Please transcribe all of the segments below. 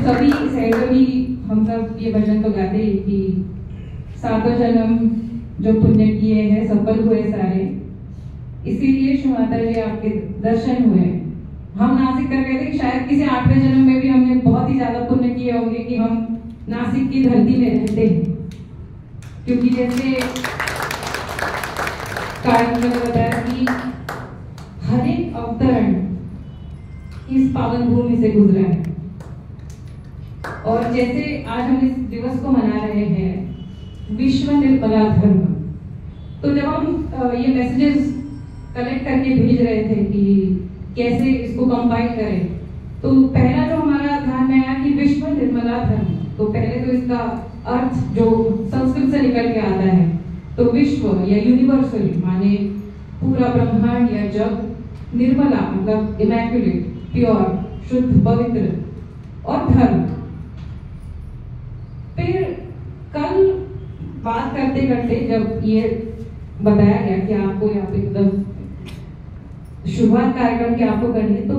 सभी सहयोगी हम सब ये भजन तो गाते हैं कि सातों जन्म जो पुण्य किए हैं सफल हुए सारे, इसीलिए श्री माता जी आपके दर्शन हुए। हम नासिक कर गए थे कि शायद किसी 8वें जन्म में भी हमने बहुत ही ज्यादा पुण्य किए होंगे कि हम नासिक की धरती में रहते हैं, क्योंकि जैसे कारण ने बताया कि हर एक अवतरण इस पावन भूमि से गुजरा है। और जैसे आज हम इस दिवस को मना रहे हैं विश्व निर्मला धर्म, तो जब हम ये मैसेजेस कलेक्ट करके भेज रहे थे कि कैसे इसको कंपाइल करें, तो पहला जो हमारा ध्यान में आया कि विश्व निर्मला धर्म। तो पहले तो इसका अर्थ जो संस्कृत से निकल के आता है, तो विश्व या यूनिवर्सल माने पूरा ब्रह्मांड या जग, निर्मला मतलब इमैक्युलेट, प्योर, शुद्ध, पवित्र, और धर्म। फिर कल बात करते करते जब ये बताया गया कि आपको यहाँ पे मतलब शुरुआत कार्यक्रम की आपको करनी है, तो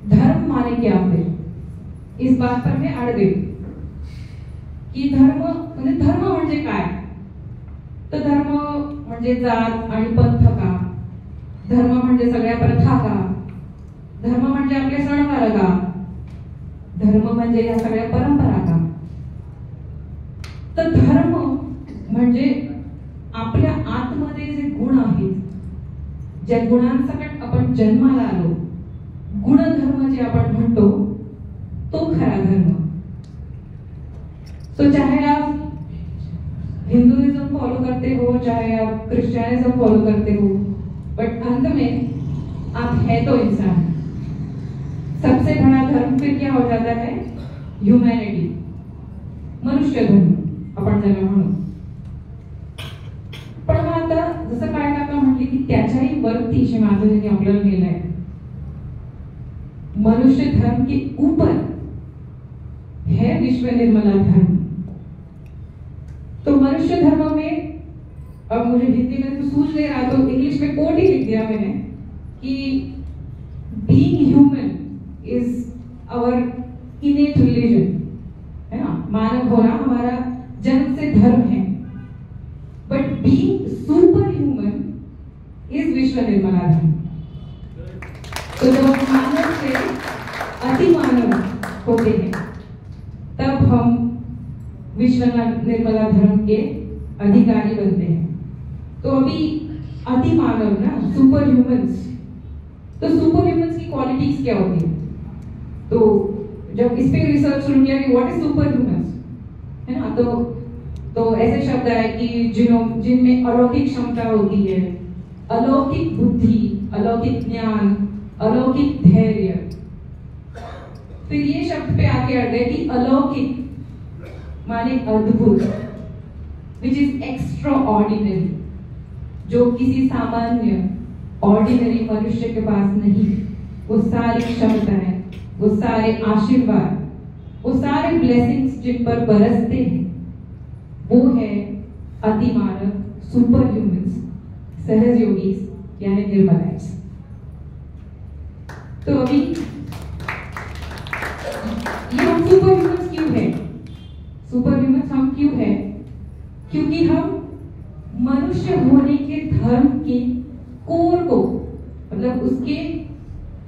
धर्म माने क्या, फिर इस बात पर मैं अड़ गई की धर्म म्हणजे काय। तर धर्म म्हणजे जात आणि पंथ का, धर्म म्हणजे सगळ्या प्रथा का, धर्म म्हणजे आपले सणवार का, धर्म म्हणजे या सगळ्या परंपरा का। तर धर्म म्हणजे आपल्या आतमध्ये जे गुण आहेत, ज्या गुणांसकट आपण जन्माला आलो, गुणधर्म जे आपण म्हणतो, तो खरा धर्म। तो चाहे आप हिंदुइज्म फॉलो करते हो, चाहे आप क्रिश्चियनिज्म फॉलो करते हो, बट अंत में आप है तो इंसान। सबसे बड़ा धर्म फिर क्या हो जाता है, ह्यूमैनिटी, मनुष्य धर्म आपण ज्याला म्हणू। पण मग आता जसं काय काका म्हटले की त्याच्याही वरती श्री माताजींनी आपल्याला नेलंय, मनुष्य धर्म के ऊपर है विश्व निर्मला धर्म। तो मनुष्य धर्म में, अब मुझे हिंदी में तो सूझ नहीं रहा, तो इंग्लिश में कोट ही लिख दिया मैंने कि being human is our innate religion, है ना, मानव होना हमारा जन्म से धर्म है। बट बीइंग सुपर ह्यूमन इज विश्व निर्मला धर्म। तो जब हम मानव से अति मानव होते हैं, तब हम विश्व निर्मला धर्म के अधिकारी बनते हैं। तो अभी अति मानव ना, सुपर ह्यूमंस, तो सुपर ह्यूमंस की क्वालिटीज क्या होती है? तो जब इस पे रिसर्च शुरू किया कि व्हाट इज सुपर ह्यूमंस, है ना, तो ऐसे शब्द आए कि जिनमें अलौकिक क्षमता होती है, अलौकिक बुद्धि, अलौकिक ज्ञान, अलौकिक धैर्य। फिर ये शब्द पे आके अड़ गए कि अलौकिक माने अद्भुत, विच इज एक्स्ट्रा ऑर्डिनरी, जो किसी सामान्य ऑर्डिनरी मनुष्य के पास नहीं। वो सारी क्षमताएं, वो सारे आशीर्वाद, वो सारे ब्लेसिंग्स जिन पर बरसते हैं, वो है अतिमानव, सुपर ह्यूमंस, सहज योगीस यानी निर्मलाइट्स। तो अभी ये हम सुपर ह्यूमंस क्यों है? सुपर ह्यूमंस हम क्यों है? क्योंकि हम मनुष्य होने के धर्म के कोर को, मतलब उसके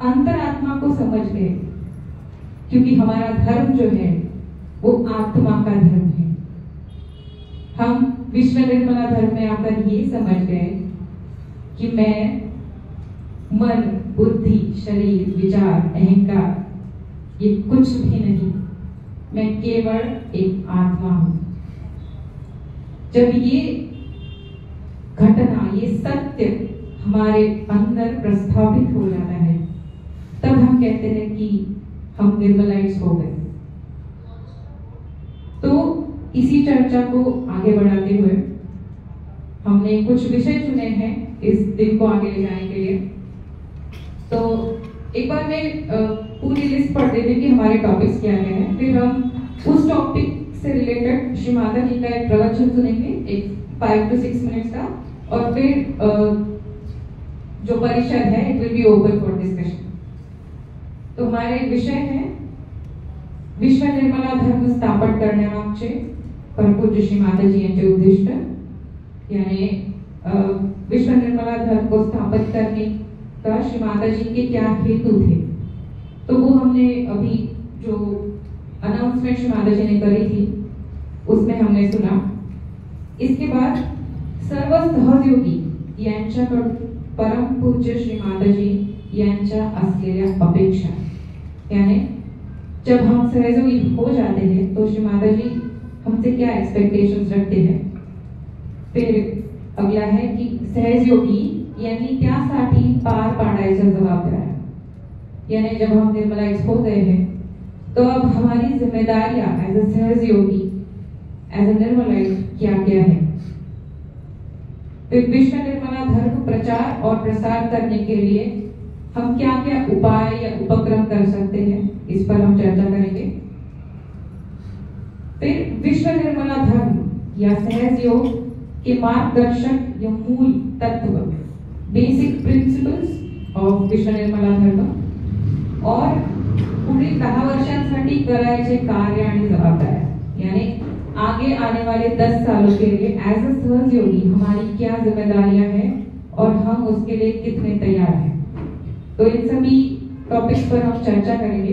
अंतरात्मा को समझ गए। क्योंकि हमारा धर्म जो है वो आत्मा का धर्म है। हम विश्व निर्मला धर्म में आकर ये समझ गए कि मैं मन, बुद्धि, शरीर, विचार, अहंकार ये कुछ भी नहीं, मैं केवल एक आत्मा हूं। जब ये घटना, ये सत्य हमारे अंदर प्रस्थापित हो जाता है, तब हम कहते हैं कि हम निर्मलाइट्स हो गए। तो इसी चर्चा को आगे बढ़ाते हुए हमने कुछ विषय चुने हैं इस दिन को आगे ले जाने के लिए। तो एक बार मैं पूरी लिस्ट पढ़ देती कि हमारे टॉपिक्स क्या क्या हैं, फिर हम उस टॉपिक से रिलेटेड श्री माता जी का एक प्रवचन सुनेंगे, एक 5 to 6 मिनट्स का, और फिर जो परिषद है it will be open for discussion. तो हमारे विषय है विश्व निर्मला धर्म स्थापन करण्यामागचे परमपूज्य श्री माताजी यांचे उद्दिष्ट, यानी विश्व निर्मला धर्म को स्थापित करने का श्री माताजी के क्या हेतु थे, तो वो हमने अभी जो अनाउंसमेंट श्री माताजी ने करी थी उसमें हमने सुना। इसके बाद सर्व सहयोगी यांच्याकडून परम पूज्य श्री माताजी यांच्या असलेल्या अपेक्षा, यानी जब हम सहयोगी हो जाते हैं तो श्री माताजी हमसे क्या एक्सपेक्टेशंस रखते हैं। फिर अगला है कि सहयोगी यांनी त्यासाठी पार पाडायच्या जबाबदाऱ्या, यानी जब हम निर्मलाइज हो गए हैं तो अब हमारी जिम्मेदारियां एज अ सहयोगी, एज अ निर्मलाइज क्या क्या है। फिर विश्व निर्मला धर्म प्रचार और प्रसार करने के लिए हम क्या क्या उपाय या उपक्रम कर सकते हैं, इस पर हम चर्चा करेंगे। फिर विश्व निर्मला धर्म या सहयोग के मार्गदर्शक या मूल तत्व, बेसिक प्रिंसिपल्स ऑफ विश्व निर्मला धर्म, और पुढील 10 वर्षांसाठी करायचे कार्य आणि जबाबदाऱ्या, यानी आगे आने वाले 10 सालों के लिए एज अ सहयोगी हमारी क्या जिम्मेदारियां हैं और हम उसके लिए कितने तैयार हैं। तो इन सभी टॉपिक्स पर हम चर्चा करेंगे।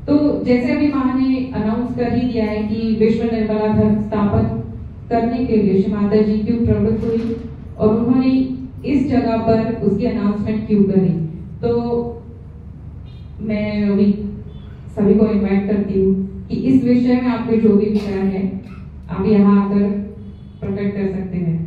तो जैसे अभी मां ने अनाउंस कर ही दिया है कि विश्व निर्मला धर्म स्थापन करने के लिए श्री माता जी क्यों प्रवृत्त हुई और उन्होंने इस जगह पर उसकी अनाउंसमेंट क्यों करी, तो मैं अभी सभी को इनवाइट करती हूँ कि इस विषय में आपके जो भी विचार है आप यहाँ आकर प्रकट कर सकते हैं।